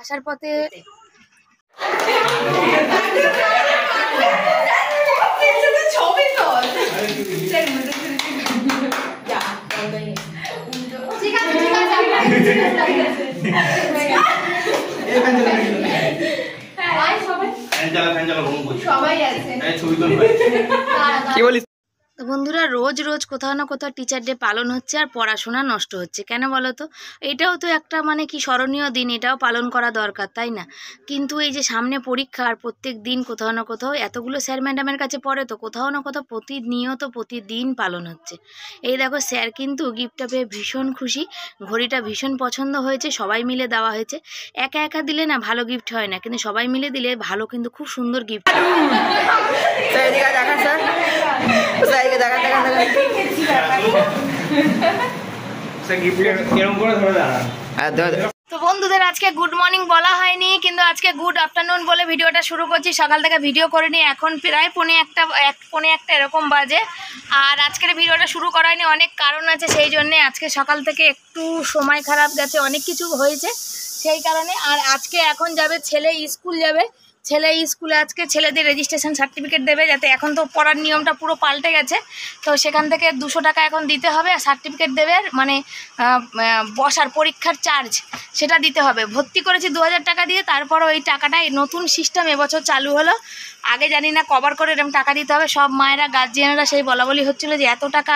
আসার পথে তো বন্ধুরা রোজ রোজ কোথাও না কোথাও টিচার ডে পালন হচ্ছে আর পড়াশোনা নষ্ট হচ্ছে কেন বলো তো? এটাও তো একটা মানে কি স্মরণীয় দিন, এটাও পালন করা দরকার তাই না? কিন্তু এই যে সামনে পরীক্ষা আর প্রত্যেক দিন কোথাও না কোথাও এতগুলো স্যার ম্যাডামের কাছে পড়ে তো কোথাও না কোথাও প্রতিনিয়ত প্রতিদিন পালন হচ্ছে। এই দেখো স্যার কিন্তু গিফটটা পেয়ে ভীষণ খুশি, ঘড়িটা ভীষণ পছন্দ হয়েছে, সবাই মিলে দেওয়া হয়েছে। একা একা দিলে না ভালো গিফট হয় না, কিন্তু সবাই মিলে দিলে ভালো, কিন্তু খুব সুন্দর গিফট হয়। তো বন্ধুদের আজকে গুড মর্নিং বলা হয়নি, কিন্তু আজকে গুড আফটারনুন বলে ভিডিওটা শুরু করছি। সকাল থেকে ভিডিও করে নিই, এখন প্রায় পৌনে একটা এরকম বাজে। আর আজকের ভিডিওটা শুরু করা হয়নি, অনেক কারণ আছে, সেই জন্যে আজকে সকাল থেকে একটু সময় খারাপ গেছে, অনেক কিছু হয়েছে সেই কারণে। আর আজকে এখন যাবে ছেলে স্কুল যাবে, ছেলে স্কুলে আজকে ছেলেদের রেজিস্ট্রেশন সার্টিফিকেট দেবে, যাতে এখন তো পড়ার নিয়মটা পুরো পাল্টে গেছে, তো সেখান থেকে 200 টাকা এখন দিতে হবে। আর সার্টিফিকেট দেবে মানে বসার পরীক্ষার চার্জ সেটা দিতে হবে। ভর্তি করেছি 2000 টাকা দিয়ে, তারপর ওই টাকাটা নতুন সিস্টেম এবছর চালু হলো, আগে জানি না কভার করে এরকম টাকা দিতে হবে। সব মায়েরা গার্জিয়ানরা সেই বলাবলি হচ্ছিলো যে এত টাকা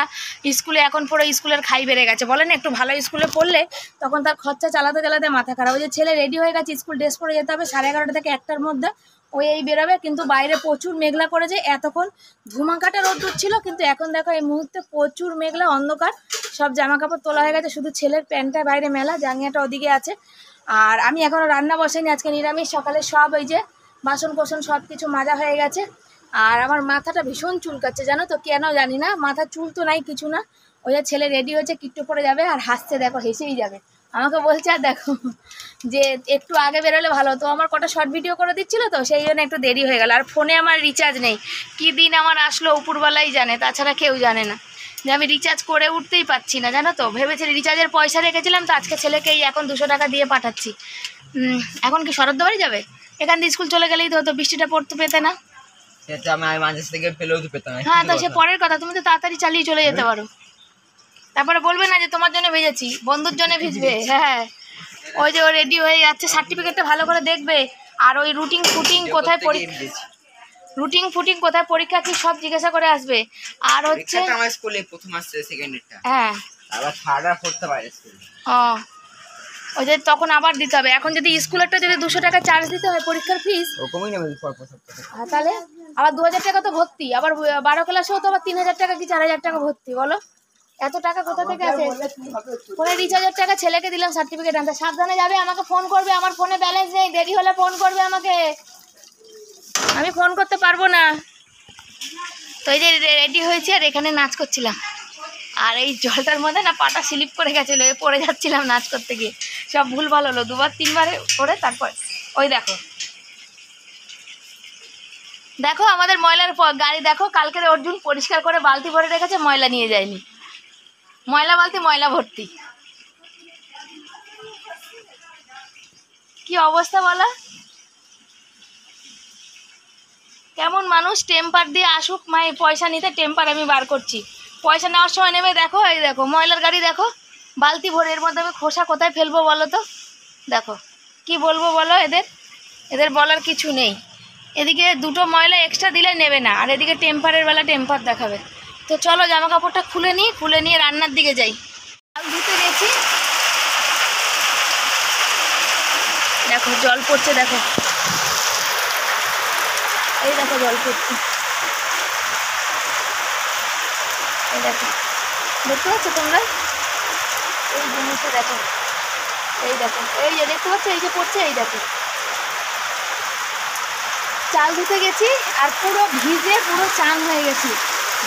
স্কুলে, এখন পুরো স্কুলের খাই বেড়ে গেছে। বলে না একটু ভালো স্কুলে পড়লে তখন তার খরচা চালাতে চালাতে মাথা খারাপ। ওই যে ছেলে রেডি হয়ে গেছে, স্কুল ড্রেস পরে যেতে হবে 11:30 থেকে 1টার মধ্যে, ওই এই বেরোবে। কিন্তু বাইরে প্রচুর মেঘলা করেছে, এতক্ষণ ধুমাকাটা রোদ্দুর ছিল, কিন্তু এখন দেখো এই মুহূর্তে প্রচুর মেঘলা অন্ধকার, সব জামা কাপড় তোলা হয়ে গেছে, শুধু ছেলের প্যান্টটা বাইরে মেলা, জাঙ্গিয়াটা ওদিকে আছে। আর আমি এখনও রান্না বসাইনি, আজকে নিরামিষ। সকালে সব ওই যে বাসন কোসন সব কিছু মাজা হয়ে গেছে। আর আমার মাথাটা ভীষণ চুলকাচ্ছে জানো তো, কেন জানি না, মাথা চুল তো নাই কিছু না। ওই যে ছেলে রেডি হয়েছে, কিট্টু পরে যাবে, আর হাসছে দেখো, হেসেই যাবে আমাকে বলছে। আর দেখো যে একটু আগে বেরোলে ভালো, তো আমার কটা শর্ট ভিডিও করে দিচ্ছিলো, তো সেই জন্য একটু দেরি হয়ে গেল। আর ফোনে আমার রিচার্জ নেই, কী দিন আমার আসলো উপরবেলাই জানে, তাছাড়া কেউ জানে না যে আমি রিচার্জ করে উঠতেই পারছি না জানো তো। ভেবেছি রিচার্জের পয়সা রেখেছিলাম, তো আজকে ছেলেকে এখন 200 টাকা দিয়ে পাঠাচ্ছি। এখন কি শরৎ বাড়ি যাবে? এখান দিয়ে স্কুল চলে গেলেই তো হতো, বৃষ্টিটা পড়তে পেতে না। হ্যাঁ, তো সে পরের কথা, তুমি তো তাড়াতাড়ি চালিয়ে চলে যেতে পারো, তারপরে বলবে না যে তোমার জন্য ভেজেছি, বন্ধুর জন্য ভিজবে। হ্যাঁ, ওই যে ও রেডি হয়ে যাচ্ছে, সার্টিফিকেটটা ভালো করে দেখবে। আর ওই রুটিন ফুটিং কোথায় পরীক্ষা কি সব জিজ্ঞাসা করে আসবে। আর হচ্ছে আমার স্কুলে প্রথম আসছে, সেকেন্ডেরটা হ্যাঁ, আবার থার্ড আর ফোর্থ বাইরে স্কুল। ওই যে তখন আবার দিতে হবে। এখন যদি স্কুলেরটা যদি 200 টাকা চার্জ দিতে হয় পরীক্ষার ফিস, ওরকমই নেবে তাহলে আবার 2000 টাকা তো ভর্তি, আবার 12 ক্লাসেও তো আবার 3000 টাকা কি 4000 টাকা ভর্তি। বলো এত টাকা কোথা থেকে আসে? ফোনে রিচার্জের টাকা ছেলেকে দিলাম সার্টিফিকেট আনতে, সাবধানে যাবে, আমাকে ফোন করবে, আমার ফোনে ব্যালেন্স নেই, দেরি হলে ফোন করবে আমাকে, আমি ফোন করতে পারবো না। তো এই যে রেডি হয়েছে, আর এখানে নাচ করছিলাম, আর এই জলটার মধ্যে না পাটা স্লিপ করে গেছিলো, পড়ে যাচ্ছিলাম নাচ করতে গিয়ে, সব ভুল ভালো হলো, 2-3 বার করে। তারপর ওই দেখো দেখো আমাদের ময়লার গাড়ি দেখো, কালকের অর্জুন পরিষ্কার করে বালতি ভরে রেখেছে, ময়লা নিয়ে যায়নি, ময়লা বালতি ময়লা ভর্তি। কি অবস্থা বলা, কেমন মানুষ। টেম্পার দিয়ে আসুক মায়ের পয়সা নিতে, টেম্পার আমি বার করছি, পয়সা নেওয়ার সময় নেবে। দেখো এই দেখো ময়লার গাড়ি দেখো, বালতি ভরে, এর মধ্যে আমি খোসা কোথায় ফেলবো বলো তো? দেখো কি বলবো বলো, এদের বলার কিছু নেই। এদিকে 2টো ময়লা এক্সট্রা দিলে নেবে না, আর এদিকে টেম্পারের বেলা টেম্পার দেখাবে। তো চলো জামা কাপড়টা খুলে নিয়ে রান্নার দিকে যাই। চাল ধুতে গেছি, দেখো জল পড়ছে, দেখো এই দেখো জল পড়ছে, এই দেখো, দেখতে পাচ্ছ তোমরা এই জিনিসটা? দেখো এই দেখো, এই যে দেখতে পাচ্ছ, এই যে পড়ছে, এই দেখো। চাল ধুতে গেছি আর পুরো ভিজে পুরো চান হয়ে গেছি,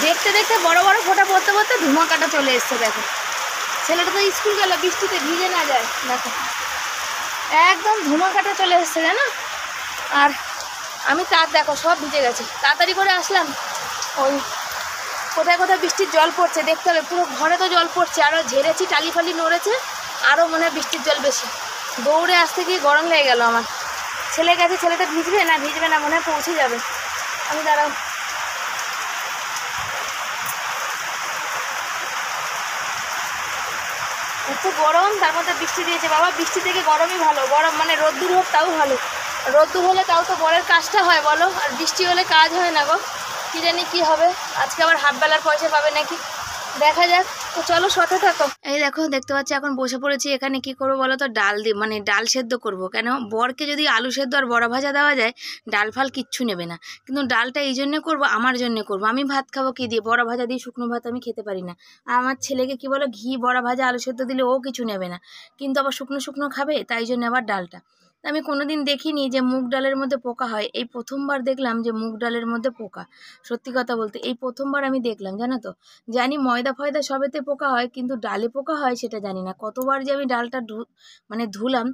দেখতে দেখতে বড় বড় ফোঁটা পড়তে পড়তে ধুমাকাটা চলে এসছে। দেখো ছেলেটা তো স্কুল গেল বৃষ্টিতে ভিজে না যায়, দেখো একদম ধুমাকাটা চলে এসছে জানো। আর আমি দেখো সব ভিজে গেছে, তাড়াতাড়ি করে আসলাম। ওই কোথায় কোথায় বৃষ্টির জল পড়ছে দেখতে হবে, পুরো ঘরে তো জল পড়ছে, আরও ঝেড়েছি, টালি ফালি নড়েছে, আরও মনে হয় বৃষ্টির জল বেশি। দৌড়ে আসতে গিয়ে গরম লেগে গেল আমার। ছেলে গেছে, ছেলেটা ভিজবে না মনে হয় পৌঁছে যাবে। আমি দাঁড়াও, এত গরম, তার মধ্যে বৃষ্টি দিয়েছে। বাবা বৃষ্টি থেকে গরমই ভালো, গরম মানে রোদ্দুর হোক তাও ভালো। রোদ্দুর হলে তাও তো বরের কাজটা হয় বলো, আর বৃষ্টি হলে কাজ হয় না গো। কী জানি কী হবে, আজকে আবার হাফ বেলার পয়সা পাবে নাকি, দেখা যাক। তো চলো সাথে থাকো। এই দেখো, দেখতে পাচ্ছি এখন বসে পড়েছি এখানে। কি করবো বলো তো, ডাল দিয়ে মানে ডাল সেদ্ধ করব। কেন বরকে যদি আলু সেদ্ধ আর বড়া ভাজা দেওয়া যায়, ডাল ফাল কিচ্ছু নেবে না। কিন্তু ডালটা এই জন্যে করবো, আমার জন্য করবো। আমি ভাত খাবো কি দিয়ে, বড়া ভাজা দিয়ে, শুকনো ভাত আমি খেতে পারি না। আর আমার ছেলেকে কি বলো, ঘি বড়া ভাজা আলু সেদ্ধ দিলে ও কিছু নেবে না, কিন্তু আবার শুকনো শুকনো খাবে, তাই জন্য আবার ডালটা। আমি কোনোদিন দেখিনি যে মুগ ডালের মধ্যে পোকা হয়, এই প্রথমবার দেখলাম যে মুগ ডালের মধ্যে পোকা। সত্যি কথা বলতে এই প্রথমবার আমি দেখলাম, জানো তো। জানি ময়দা ফয়দা সবেতে পোকা হয়, কিন্তু ডালে পোকা হয় সেটা জানি না। কতবার যে আমি ডালটা মানে ধুলাম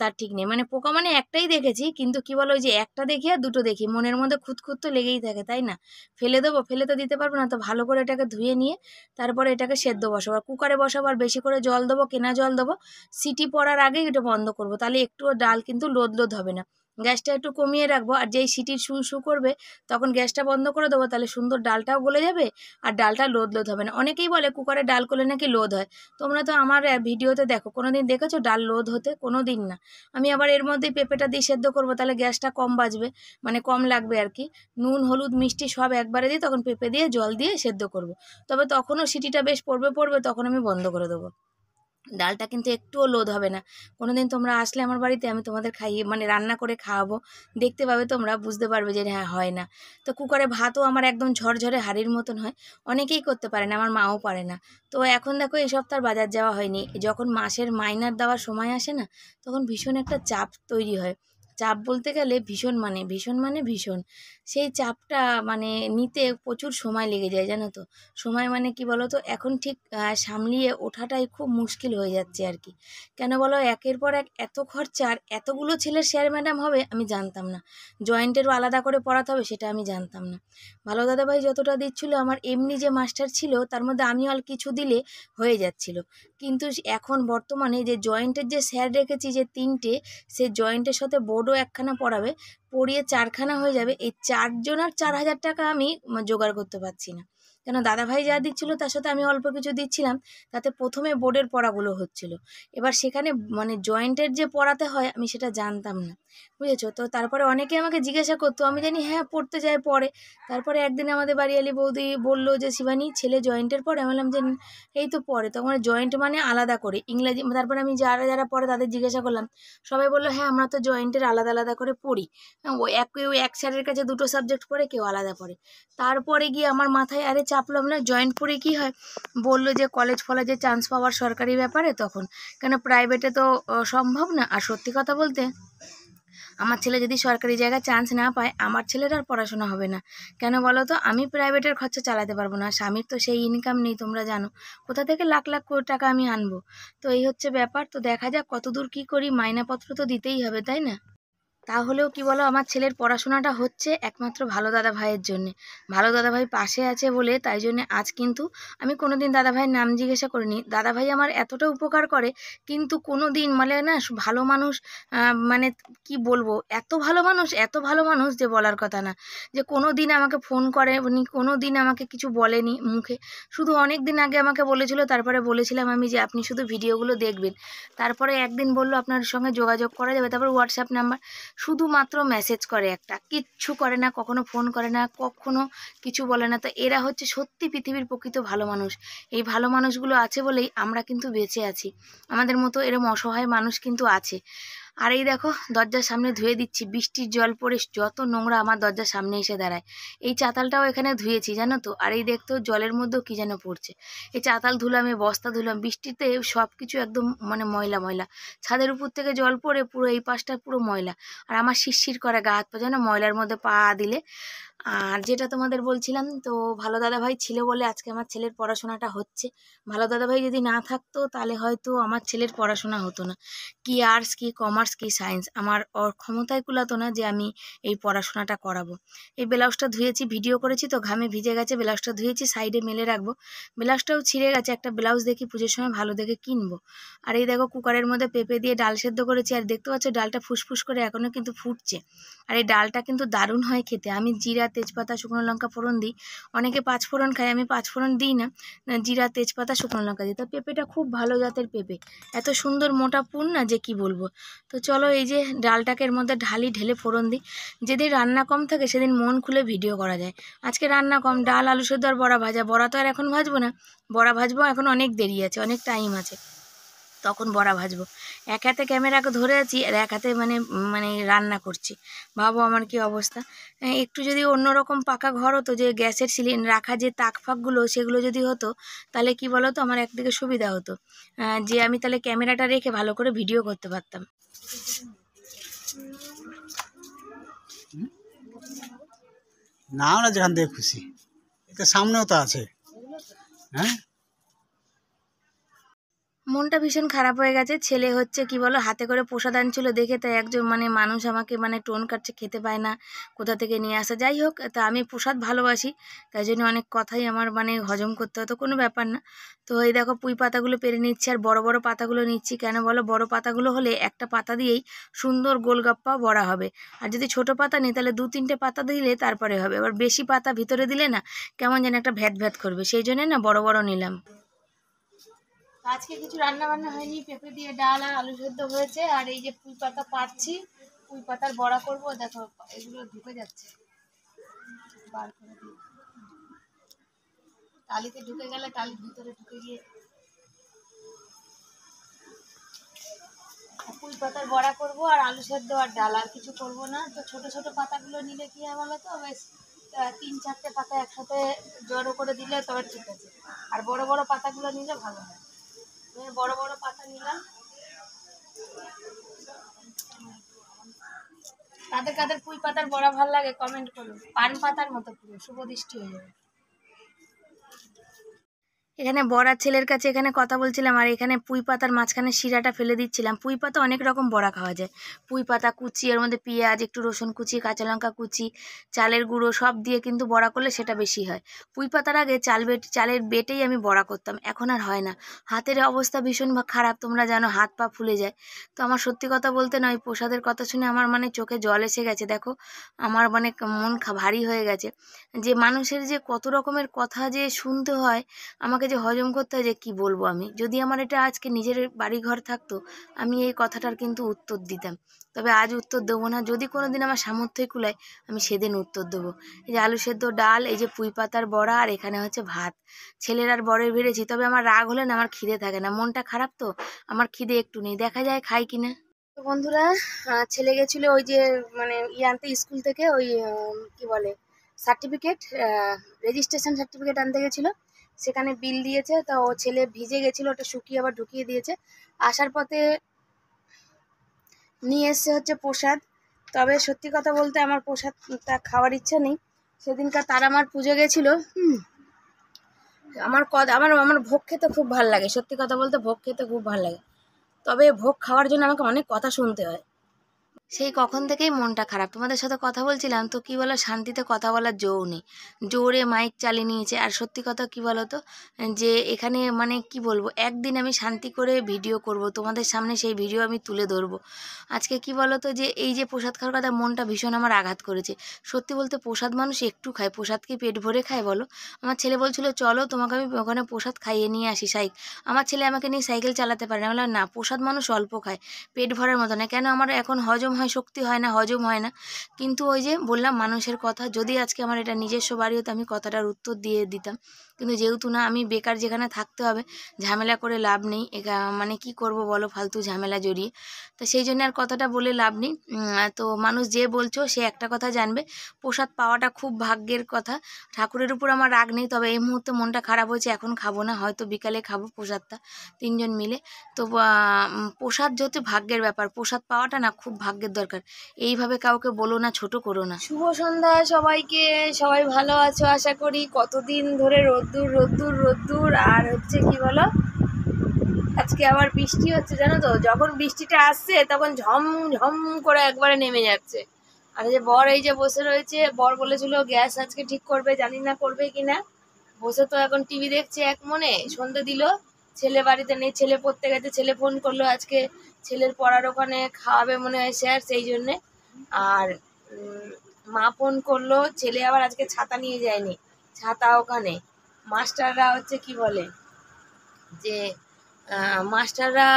তার ঠিক নেই। মানে পোকা মানে একটাই দেখেছি, কিন্তু কি বলো, ওই যে একটা দেখি আর দুটো দেখি, মনের মধ্যে খুঁতখুত তো লেগেই থাকে, তাই না। ফেলে দেবো, ফেলে তো দিতে পারবো না। তো ভালো করে এটাকে ধুয়ে নিয়ে তারপরে এটাকে সেদ্ধ বসাবো, আর কুকারে বসাবো, আর বেশি করে জল দেবো, কেনা জল দেবো। সিটি পড়ার আগেই এটা বন্ধ করবো, তাহলে একটুও ডাল কিন্তু লোদ লোদ হবে না। গ্যাসটা একটু কমিয়ে রাখবো, আর যেই সিটির শু করবে তখন গ্যাসটা বন্ধ করে দেবো, তাহলে সুন্দর ডালটাও গলে যাবে আর ডালটা লোদ লোদ হবে না। অনেকেই বলে কুকারে ডাল করলে নাকি লোদ হয়। তোমরা তো আমার ভিডিওতে দেখো, কোনোদিন দেখেছো ডাল লোদ হতে? কোনো দিন না। আমি আবার এর মধ্যে পেঁপেটা দিয়ে সেদ্ধ করবো, তাহলে গ্যাসটা কম বাজবে, মানে কম লাগবে আর কি। নুন হলুদ মিষ্টি সব একবারে দিয়ে তখন পেঁপে দিয়ে জল দিয়ে সেদ্ধ করব। তবে তখনও সিটিটা বেশ পড়বে, তখন আমি বন্ধ করে দেবো। ডালটা কিন্তু একটুও লোদ হবে না। কোনোদিন তোমরা আসলে আমার বাড়িতে, আমি তোমাদের খাইয়ে মানে রান্না করে খাওয়াবো, দেখতে পাবে তোমরা, বুঝতে পারবে যে হ্যাঁ হয় না। তো কুকারে ভাতও আমার একদম ঝরঝরে হাঁড়ির মতন হয়। অনেকেই করতে পারে না, আমার মাও পারে না। তো এখন দেখো এই সপ্তাহ বাজার যাওয়া হয়নি। যখন মাসের মাইনার দেওয়ার সময় আসে না, তখন ভীষণ একটা চাপ তৈরি হয়। চাপ বলতে গেলে ভীষণ সেই চাপটা মানে নিতে প্রচুর সময় লেগে যায়, জানো তো। সময় মানে কি বলো তো, এখন ঠিক সামলিয়ে ওঠাটাই খুব মুশকিল হয়ে যাচ্ছে আর কি। কেন বলো, একের পর এক এত খরচা, আর এতগুলো ছেলের শেয়ার ম্যাডাম হবে আমি জানতাম না। জয়েন্টেরও আলাদা করে পড়াতে হবে সেটা আমি জানতাম না। ভালো দাদাভাই যতটা দিচ্ছিল, আমার এমনি যে মাস্টার ছিল তার মধ্যে আমিও আর কিছু দিলে হয়ে যাচ্ছিল। কিন্তু এখন বর্তমানে যে জয়েন্টের যে স্যার রেখেছি যে 3টে, সে জয়েন্টের সাথে বোর্ডও একখানা পড়াবে, পড়িয়ে 4খানা হয়ে যাবে। এই 4জন আর 4,000 টাকা আমি জোগাড় করতে পারছি না। কেন দাদাভাই যা দিচ্ছিলো তার সাথে আমি অল্প কিছু দিচ্ছিলাম, তাতে প্রথমে বোর্ডের পড়াগুলো হচ্ছিল। এবার সেখানে মানে জয়েন্টের যে পড়াতে হয় আমি সেটা জানতাম না, বুঝেছো তো। তারপরে অনেকে আমাকে জিজ্ঞাসা করতো, আমি জানি হ্যাঁ পড়তে যায় পড়ে। তারপরে একদিন আমাদের বাড়িয়ালি বৌদি বললো যে শিবানী ছেলে জয়েন্টের পড়ে। আমি বললাম যে এই তো পড়ে। তখন জয়েন্ট মানে আলাদা করে ইংরাজি। তারপরে আমি যারা যারা পড়ে তাদের জিজ্ঞাসা করলাম, সবাই বললো হ্যাঁ আমরা তো জয়েন্টের আলাদা আলাদা করে পড়ি। কেউ এক স্যারের কাছে 2টো সাবজেক্ট পড়ে, কেউ আলাদা পড়ে। তারপরে গিয়ে আমার মাথায় আরে চাপলাম না, জয়েন্ট পড়ে কী হয়। বললো যে কলেজ ফলেজে চান্স পাওয়ার সরকারি ব্যাপারে তখন, কেন প্রাইভেটে তো সম্ভব না। আর সত্যি কথা বলতে, আমার ছেলে যদি সরকারি জায়গায় চান্স না পায়, আমার ছেলের আর পড়াশোনা হবে না। কেন বলো তো, আমি প্রাইভেটের খরচা চালাতে পারবো না, স্বামীর তো সেই ইনকাম নেই, তোমরা জানো। কোথা থেকে লাখ লাখ কোটি টাকা আমি আনবো। তো এই হচ্ছে ব্যাপার। তো দেখা যাক কতদূর কী করি, মাইনাপত্র তো দিতেই হবে, তাই না। তাহলেও কি বলো, আমার ছেলের পড়াশোনাটা হচ্ছে একমাত্র ভালো দাদা ভাইয়ের জন্যে। ভালো দাদা ভাই পাশে আছে বলে, তাই জন্যে আজ কিন্তু আমি কোনো দিন দাদা ভাইয়ের নাম জিজ্ঞাসা করিনি। দাদা ভাই আমার এতটা উপকার করে, কিন্তু কোনো দিন মানে না, ভালো মানুষ মানে কি বলবো, এত ভালো মানুষ যে বলার কথা না। যে কোনো দিন আমাকে ফোন করে উনি, কোনো দিন আমাকে কিছু বলেনি মুখে। শুধু অনেক দিন আগে আমাকে বলেছিল, তারপরে বলেছিলাম আমি যে আপনি শুধু ভিডিওগুলো দেখবেন। তারপরে একদিন বললো আপনার সঙ্গে যোগাযোগ করা যাবে, তারপর হোয়াটসঅ্যাপ নাম্বার। শুধুমাত্র মেসেজ করে, একটা কিচ্ছু করে না, কখনো ফোন করে না, কখনো কিছু বলে না। তো এরা হচ্ছে সত্যি পৃথিবীর প্রকৃত ভালো মানুষ। এই ভালো মানুষগুলো আছে বলেই আমরা কিন্তু বেঁচে আছি। আমাদের মতো এরকম অসহায় মানুষ কিন্তু আছে। আর এই দেখো দরজার সামনে ধুয়ে দিচ্ছি, বৃষ্টির জল পড়ে যত নোংরা আমার দরজার সামনে এসে দাঁড়ায়। এই চাতালটাও এখানে ধুয়েছি, জানো তো। আর এই দেখতো জলের মধ্যেও কী যেন পড়ছে। এই চাতাল ধুলাম, এই বস্তা ধুলাম, বৃষ্টিতে সব কিছু একদম মানে ময়লা ময়লা। ছাদের উপর থেকে জল পড়ে পুরো এই পাশটা পুরো ময়লা। আর আমার শিরশির করে গা হাত পা, যেন ময়লার মধ্যে পা দিলে। আর যেটা তোমাদের বলছিলাম, তো ভালো দাদাভাই ছিল বলে আজকে আমার ছেলের পড়াশোনাটা হচ্ছে। ভালো দাদাভাই যদি না থাকতো তাহলে হয়তো আমার ছেলের পড়াশোনা হতো না। কি আর্টস, কি কমার্স, কি সায়েন্স, আমার ওর ক্ষমতায় কুলাতো না যে আমি এই পড়াশোনাটা করাবো। এই ব্লাউজটা ধুয়েছি, ভিডিও করেছি তো, ঘামে ভিজে গেছে, ব্লাউজটা ধুয়েছি, সাইডে মেলে রাখবো। ব্লাউজটাও ছিঁড়ে গেছে, একটা ব্লাউজ দেখি পুজোর সময় ভালো দেখে কিনবো। আর এই দেখো কুকারের মধ্যে পেঁপে দিয়ে ডাল সেদ্ধ করেছি, আর দেখতে পাচ্ছ ডালটা ফুসফুস করে এখনও কিন্তু ফুটছে। আর এই ডালটা কিন্তু দারুণ হয় খেতে। আমি জিরা, তেজপাতা, শুকনো লঙ্কা ফোড়ন দিই। অনেকে পাঁচ ফোড়ন খায়, আমি পাঁচ ফোড়ন দিই না, জিরা, তেজপাতা, শুকনো লঙ্কা দিই। তো পেঁপেটা খুব ভালো জাতের পেঁপে, এত সুন্দর মোটা পুর না যে কি বলবো। তো চলো এই যে ডালটাকে এর মধ্যে ঢেলে ফোড়ন দিই। যেদিন রান্না কম থাকে সেদিন মন খুলে ভিডিও করা যায়। আজকে রান্না কম, ডাল, আলু সেদ্ধ আর বড়া ভাজা। বড়া তো আর এখন ভাজবো না, বড়া ভাজবো এখন অনেক দেরি আছে, অনেক টাইম আছে, তখন বড়া ভাজবো। এক হাতে ক্যামেরাকে ধরে আছি আর এক হাতে মানে মানে রান্না করছি। ভাবো আমার কি অবস্থা। একটু যদি অন্যরকম পাকা ঘর হতো, যে গ্যাসের সিলিন্ডার রাখা যে তাক ফাকগুলো সেগুলো যদি হতো, তাহলে কি বলো তো আমার একদিকে সুবিধা হতো, যে আমি তাহলে ক্যামেরাটা রেখে ভালো করে ভিডিও করতে পারতাম। না, আমরা যেখান থেকে খুশি, এটা সামনেও তো আছে। হ্যাঁ, মনটা ভীষণ খারাপ হয়ে গেছে। ছেলে হচ্ছে কি বলো হাতে করে প্রসাদ আনছিল দেখে, তাই একজন মানে মানুষ আমাকে মানে টোন কাটছে, খেতে পায় না, কোথা থেকে নিয়ে আসা। যাই হোক, তা আমি প্রসাদ ভালোবাসি, তাই জন্য অনেক কথাই আমার মানে হজম করতে হতো, কোনো ব্যাপার না। তো এই দেখো পুঁই পাতাগুলো পেরে নিচ্ছি, আর বড় বড় পাতাগুলো নিচ্ছি। কেন বলো, বড় পাতাগুলো হলে একটা পাতা দিয়েই সুন্দর গোলগাপ্পা বড়া হবে। আর যদি ছোট পাতা নিই তাহলে দু তিনটে পাতা দিলে তারপরে হবে। আবার বেশি পাতা ভিতরে দিলে না কেমন যেন একটা ভ্যাত ভ্যাত করবে, সেই জন্যে না বড় বড় নিলাম। আজকে কিছু রান্না বান্না হয়নি, পেঁপে দিয়ে ডাল আর আলু সেদ্ধ হয়েছে। আর এই যে পুঁই পাতা পাচ্ছি, পুঁই পাতার বড়া করবো। দেখো এগুলো ঢুকে যাচ্ছে, বার করে দিই। টালিতে ঢুকে গেলে টালির ভিতরে ঢুকে গিয়ে পুঁই পাতার বড়া করবো, আর আলু সেদ্ধ আর ডাল, আর কিছু করবো না। তো ছোট ছোট পাতাগুলো নিলে কি হয় বলো তো, বেশ তিন চারটে পাতা একসাথে জড়ো করে দিলে তবে ঠিক আছে। আর বড় বড় পাতাগুলো নিলে ভালো হয়। বড় বড় পাতা নিলাম। কাদের কাদের পুঁই পাতার বড়া ভাল লাগে কমেন্ট করুন। পান পাতার মতো পুরো শুভ দৃষ্টি হয়ে যাবে। এখানে বড়ার ছেলের কাছে এখানে কথা বলছিলাম, আর এখানে পুঁই পাতার মাঝখানে শিরাটা ফেলে দিচ্ছিলাম। পুঁই পাতা অনেক রকম বড়া খাওয়া যায়। পুঁই পাতা কুচি, এর মধ্যে পেঁয়াজ, একটু রসুন কুচি, কাঁচা লঙ্কা কুচি, চালের গুঁড়ো সব দিয়ে কিন্তু বড়া করলে সেটা বেশি হয়। পুঁই পাতার আগে চালের বেটেই আমি বড়া করতাম, এখন আর হয় না। হাতের অবস্থা ভীষণ খারাপ, তোমরা জানো, হাত পা ফুলে যায়। তো আমার সত্যি কথা বলতে নয়, প্রসাদের কথা শুনে আমার মানে চোখে জল এসে গেছে। দেখো আমার মানে মন ভারী হয়ে গেছে, যে মানুষের যে কত রকমের কথা যে শুনতে হয়, আমাকে যে হজম করতে হয়, যে কি বলবো আমি। যদি আমার এটা আজকে নিজের বাড়িঘর থাকতো, আমি এই কথাটার কিন্তু উত্তর দিতাম। তবে আজ উত্তর দেবো না, যদি কোনো দিন আমার সামর্থ্যই কুলায় আমি সেদিন উত্তর দেবো। এই যে আলু সেদ্ধ ডাল, এই যে পুঁই পাতার বড়া, আর এখানে হচ্ছে ভাত। ছেলের আর বড়ের বেড়েছি, তবে আমার রাগ হলে না আমার খিদে থাকে না, মনটা খারাপ তো, আমার খিদে একটু নেই, দেখা যায় খাই কিনা। তো বন্ধুরা, ছেলে গেছিলো ওই যে মানে আনতে স্কুল থেকে, ওই কি বলে সার্টিফিকেট, রেজিস্ট্রেশন সার্টিফিকেট আনতে গেছিলো। সেখানে বিল দিয়েছে, তো ও ছেলে ভিজে গেছিলো, ওটা শুকিয়ে আবার ঢুকিয়ে দিয়েছে। আসার পথে নিয়ে এসছে হচ্ছে প্রসাদ। তবে সত্যি কথা বলতে আমার প্রসাদটা খাওয়ার ইচ্ছা নেই। সেদিনকার তারা আমার পুজো গেছিলো। আমার আমার ভোগ খেতে খুব ভালো লাগে, সত্যি কথা বলতে ভোগ খেতে খুব ভালো লাগে। তবে ভোগ খাওয়ার জন্য আমাকে অনেক কথা শুনতে হয়, সেই কখন থেকেই মনটা খারাপ। তোমাদের সাথে কথা বলছিলাম তো কি বলো, শান্তিতে কথা বলার জো নেই, জোরে মাইক চালিয়ে নিয়েছে। আর সত্যি কথা কি বলো তো, যে এখানে মানে কি বলবো, একদিন আমি শান্তি করে ভিডিও করব তোমাদের সামনে, সেই ভিডিও আমি তুলে ধরবো। আজকে কি বলো তো, যে এই যে প্রসাদ খাওয়ার কথা, মনটা ভীষণ আমার আঘাত করেছে। সত্যি বলতে প্রসাদ মানুষ একটু খায়, প্রসাদ কি পেট ভরে খায় বলো? আমার ছেলে বলছিল চলো তোমাকে আমি ওখানে প্রসাদ খাইয়ে নিয়ে আসি। আমার ছেলে আমাকে নিয়ে সাইকেল চালাতে পারে না। বললাম না, প্রসাদ মানুষ অল্প খায়, পেট ভরার মতো না। কেন আমার এখন হজম হয়, শক্তি হয় না, হজম হয় না। কিন্তু ওই যে বললাম মানুষের কথা, যদি আজকে আমার এটা নিজস্ব বাড়ি হতো আমি কথাটার উত্তর দিয়ে দিতাম, কিন্তু যেহেতু না আমি বেকার যেখানে থাকতে হবে, ঝামেলা করে লাভ নেই, মানে কি করব বলো, ফালতু ঝামেলা জড়িয়ে। তো সেই জন্য আর কথাটা বলে লাভ নেই। তো মানুষ যে বলছো সে একটা কথা জানবে, প্রসাদ পাওয়াটা খুব ভাগ্যের কথা। ঠাকুরের উপর আমার রাগ নেই, তবে এই মুহূর্তে মনটা খারাপ হয়েছে, এখন খাবো না, হয়তো বিকালে খাবো প্রসাদটা 3 জন মিলে। তো প্রসাদ যেহেতু ভাগ্যের ব্যাপার, প্রসাদ পাওয়াটা না খুব ভাগ্যের দরকার। এইভাবে কাউকে বলো না, ছোট করো না। শুভ সন্ধ্যা সবাইকে, সবাই ভালো আছো আশা করি। কতদিন ধরে রোদ্দুর রোদ্দুর রোদ্দুর, আর হচ্ছে কি বলো, আজকে আবার বৃষ্টি হচ্ছে জানো তো। যখন বৃষ্টিটা আসছে তখন ঝম ঝম করে একবারে নেমে যাচ্ছে। আর এই যে বর এই যে বসে রয়েছে, বর বলেছিল গ্যাস আজকে ঠিক করবে, জানি না করবে কিনা। বসে তো এখন টিভি দেখছে এক মনে। সন্ধ্যে দিল, ছেলে বাড়িতে নেই, ছেলে পড়তে গেছে, ছেলে ফোন করলো আজকে ছেলের পড়ার ওখানে খাওয়াবে মনে হয় স্যার, সেই জন্যে। আর মা ফোন করলো, ছেলে আবার আজকে ছাতা নিয়ে যায়নি, ছাতা ওখানে। মাস্টাররা হচ্ছে কি বলে যে মাস্টাররা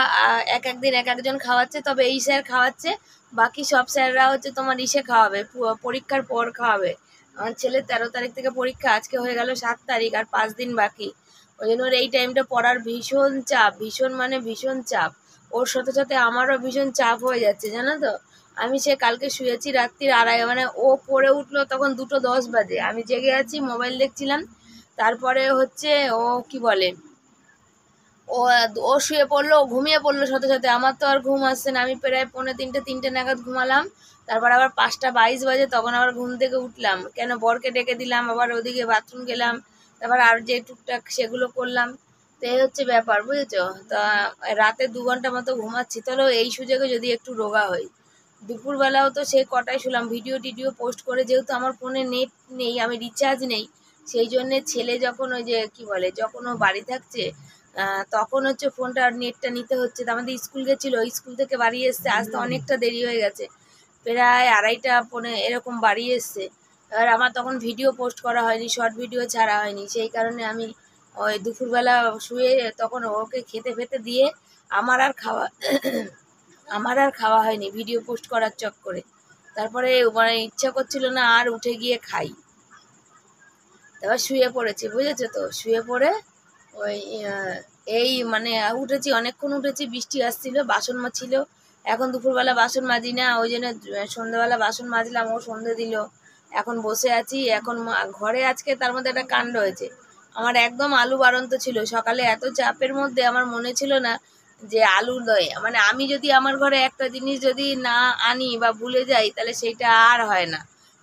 এক একদিন এক একজন খাওয়াচ্ছে, তবে এই স্যার খাওয়াচ্ছে, বাকি সব স্যাররা হচ্ছে তোমার ইসে খাওয়াবে, পরীক্ষার পর খাওয়াবে। আমার ছেলের 13 তারিখ থেকে পরীক্ষা, আজকে হয়ে গেল 7 তারিখ, আর 5 দিন বাকি। ওই জন্য ওর এই টাইমটা পড়ার ভীষণ চাপ, ভীষণ মানে ভীষণ চাপ। ওর সাথে সাথে আমারও ভীষণ চাপ হয়ে যাচ্ছে জানো তো। আমি সে কালকে শুয়েছি রাত্রির 2:30, মানে ও পড়ে উঠলো তখন 2:10 বাজে, আমি জেগে আছি মোবাইল দেখছিলাম। তারপরে হচ্ছে ও কি বলে, ও শুয়ে পড়লো, ঘুমিয়ে পড়লো সাথে সাথে। আমার তো আর ঘুম আসছে না, আমি প্রায় 2:45-3টে নাগাদ ঘুমালাম। তারপর আবার 5:22 বাজে তখন আবার ঘুম থেকে উঠলাম, কেন বরকে ডেকে দিলাম, আবার ওদিকে বাথরুম গেলাম, তারপর আর যে টুকটাক সেগুলো করলাম। তো এই হচ্ছে ব্যাপার, বুঝেছো। তা রাতে 2 ঘন্টা মতো ঘুমাচ্ছি, তাহলে এই সুযোগে যদি একটু রোগা হই। দুপুরবেলাও তো সেই কটায় শুলাম, ভিডিও টিডিও পোস্ট করে, যেহেতু আমার ফোনে নেট নেই, আমি রিচার্জ নেই, সেই জন্যে ছেলে যখন ওই যে কি বলে, যখন ও বাড়ি থাকছে তখন হচ্ছে ফোনটা আর নেটটা নিতে হচ্ছে। তো আমাদের স্কুল গেছিলো, স্কুল থেকে বাড়ি এসছে, আসতে অনেকটা দেরি হয়ে গেছে, প্রায় 2:30 এরকম বাড়ি এসছে। এবার আমার তখন ভিডিও পোস্ট করা হয়নি, শর্ট ভিডিও ছাড়া হয়নি, সেই কারণে আমি ওই দুপুরবেলা শুয়ে তখন ওকে খেতে ফেতে দিয়ে আমার আর খাওয়া হয়নি ভিডিও পোস্ট করার চক্করে। তারপরে মানে ইচ্ছা করছিল না আর, উঠে গিয়ে খাই, তারপর শুয়ে পড়েছি, বুঝেছো তো। শুয়ে পড়ে ওই এই মানে উঠেছি, অনেকক্ষণ উঠেছি, বৃষ্টি আসছিল, বাসন ছিল। এখন দুপুরবেলা বাসন মাজি না, ওই জন্য সন্ধ্যেবেলা বাসন মাজলাম, ও সন্ধ্যে দিল। এখন বসে আছি, এখন ঘরে আজকে তার মধ্যে একটা কাণ্ড হয়েছে। আমার একদম আলু বাড়ন্ত ছিল, সকালে এত চাপের মধ্যে আমার মনে ছিল না যে আলু নয়, মানে আমি যদি আমার ঘরে একটা জিনিস যদি না আনি বা ভুলে যাই, তাহলে সেইটা আর হয় না।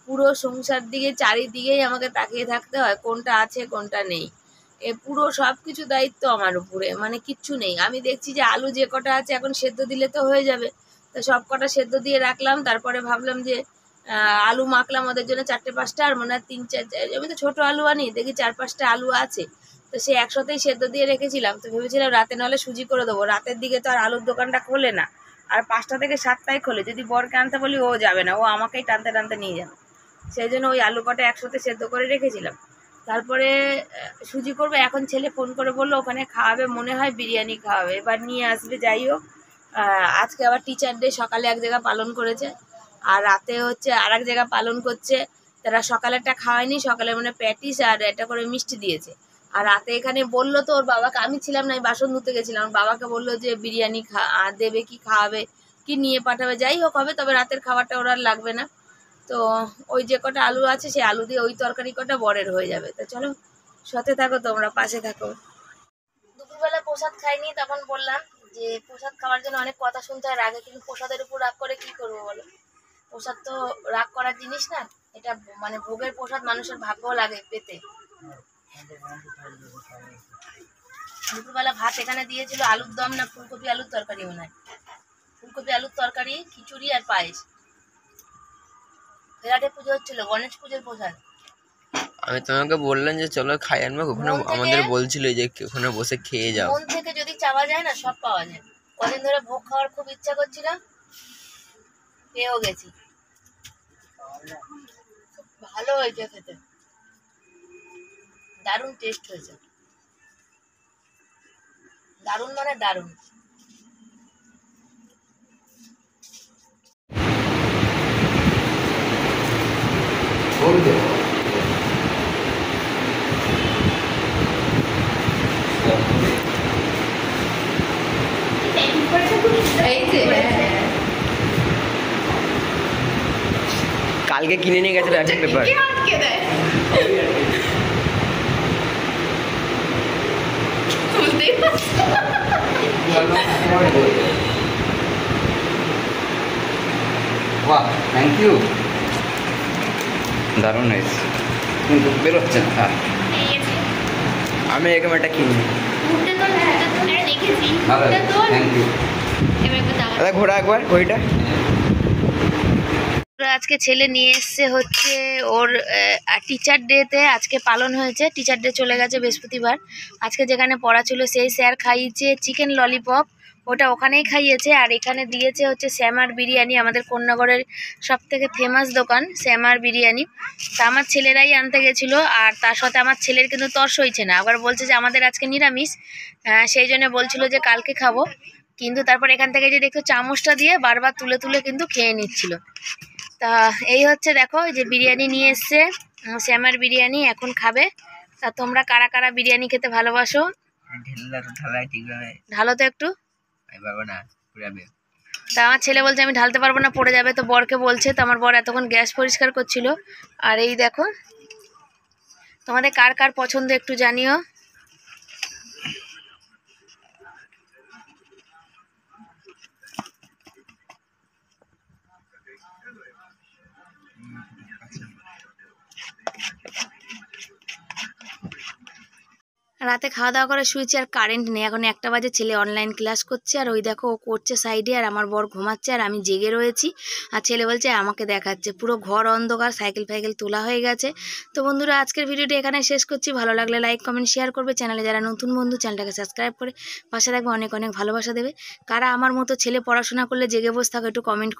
পুরো সংসার দিকে চারিদিকেই আমাকে তাকিয়ে থাকতে হয়, কোনটা আছে কোনটা নেই। পুরো সব কিছু দায়িত্ব আমার উপরে, মানে কিচ্ছু নেই। আমি দেখছি যে আলু যে কটা আছে এখন সেদ্ধ দিলে তো হয়ে যাবে, তো সব কটা সেদ্ধ দিয়ে রাখলাম। তারপরে ভাবলাম যে আলু মাখলাম ওদের জন্য 4-5টা, আর মনে হয় 3-4, আমি তো ছোটো আলু আনি, দেখি 4-5টা আলু আছে, তো সে একসাথেই সেদ্ধ দিয়ে রেখেছিলাম। তো ভেবেছিলাম রাতে নাহলে সুজি করে দেবো, রাতের দিকে তো আর আলুর দোকানটা খোলে না, আর 5টা থেকে 7টায় খোলে। যদি বরকে আনতে বলি ও যাবে না, ও আমাকেই টানতে টানতে নিয়ে যাবে, সেই জন্য ওই আলু কটা একসাথে সেদ্ধ করে রেখেছিলাম। তারপরে সুজি করবো। এখন ছেলে ফোন করে বললো ওখানে খাওয়াবে, মনে হয় বিরিয়ানি খাওয়াবে, এবার নিয়ে আসবে। যাই হোক, আজকে আবার টিচার ডে, সকালে এক জায়গা পালন করেছে, আর রাতে হচ্ছে আর এক জায়গা পালন করছে। তারা সকালেরটা খাওয়ায়নি, সকালে মানে প্যাটিস আর একটা করে মিষ্টি দিয়েছে। আর রাতে এখানে বললো তো ওর বাবাকে, আমি ছিলাম না, আমি বাসন ধুতে গেছিলাম, ওর বাবাকে বললো যে বিরিয়ানি দেবে কি খাওয়াবে কি নিয়ে পাঠাবে, যাই হোক হবে, তবে রাতের খাবারটা ওর আর লাগবে না। তো ওই যে কটা আলু আছে সেই আলু দিয়ে ওই তরকারি কটা বরের হয়ে যাবে। তো চলো সাথে থাকো, তোমরা পাশে থাকো। দুপুরবেলা প্রসাদ খাইনি, তখন বললাম যে প্রসাদ খাওয়ার জন্য অনেক কথা শুনতে হয় রাগে, কিন্তু প্রসাদের উপর রাগ করে কি করবো বলো। প্রসাদ তো রাগ করার জিনিস না, এটা মানে ভোগের প্রসাদ, মানুষের ভাগ্য লাগে পেতে। দুপুরবেলা ভাত এখানে দিয়েছিল আলুর দম না ফুলকপি আলুর তরকারি, মনে হয় ফুলকপি আলুর তরকারি, খিচুড়ি আর পায়েস। ফেরাটে পুজো হচ্ছিল, গণেশ পুজোর প্রসাদ। আমি তোমাকে বললাম যে চলো খাই আনবো, ওখানে আমাদের বলছিল যে ওখানে বসে খেয়ে যাও। মন থেকে যদি চাওয়া যায় না, সব পাওয়া যায়। কদিন ধরে ভোগ খাওয়ার খুব ইচ্ছা করছিল, পেয়েও গেছি। ভালো হয়েছে খেতে, দারুণ টেস্ট হয়েছে, দারুণ মানে দারুণ। কালকে কিনে নিয়ে গেছে র্যাপিং পেপার। বাহ, থ্যাংক ইউ, দারুণ হয়েছে, কিন্তু বেরোচ্ছে না। হ্যাঁ, আমি এরকম একটা কিনি। ভালো, থ্যাংক ইউ। দাদা ঘোরা একবার ঘড়িটা। আজকে ছেলে নিয়ে এসছে হচ্ছে ওর টিচার ডেতে আজকে পালন হয়েছে। টিচার ডে চলে গেছে বৃহস্পতিবার। আজকে যেখানে পড়া ছিল সেই স্যার খাইয়েছে চিকেন ললিপপ, ওটা ওখানেই খাইয়েছে। আর এখানে দিয়েছে হচ্ছে শ্যামার বিরিয়ানি, আমাদের কোন্নগরের সব থেকে ফেমাস দোকান শ্যামার বিরিয়ানি। তা আমার ছেলেরাই আনতে গেছিলো, আর তার সাথে আমার ছেলের কিন্তু তর্স হয়েছে না, আবার বলছে যে আমাদের আজকে নিরামিষ, সেই জন্য বলছিল যে কালকে খাবো। কিন্তু তারপর এখান থেকে যে দেখতো চামচটা দিয়ে বারবার তুলে তুলে কিন্তু খেয়ে নিচ্ছিল। তা এই হচ্ছে দেখো যে বিরিয়ানি নিয়ে এসছে, শ্যামার বিরিয়ানি এখন খাবে। তা তোমরা কারা কারা বিরিয়ানি খেতে ভালোবাসো ঢালো তো একটু। তা আমার ছেলে বলছে আমি ঢালতে পারবো না, পড়ে যাবে। তো বরকে বলছে, তো আমার বর এতক্ষণ গ্যাস পরিষ্কার করছিল। আর এই দেখো, তোমাদের কার কার পছন্দ একটু জানিও। রাতে খাওয়া দাওয়া করে শুয়েছি, আর কারেন্ট নেই। এখন 1টা বাজে, ছেলে অনলাইন ক্লাস করছে, আর ওই দেখো ও করছে সাইডে, আর আমার বর ঘুমাচ্ছে আর আমি জেগে রয়েছি। আর ছেলে বলছে আমাকে দেখাচ্ছে, পুরো ঘর অন্ধকার, সাইকেল ফাইকেল তোলা হয়ে গেছে। তো বন্ধুরা আজকের ভিডিওটি এখানে শেষ করছি। ভালো লাগলে লাইক কমেন্ট শেয়ার করবে, চ্যানেলে যারা নতুন বন্ধু চ্যানেলটাকে সাবস্ক্রাইব করে পাশে থাকবে, অনেক অনেক ভালোবাসা দেবে। কারা আমার মতো ছেলে পড়াশোনা করলে জেগে বসে থাকো একটু কমেন্ট করবে।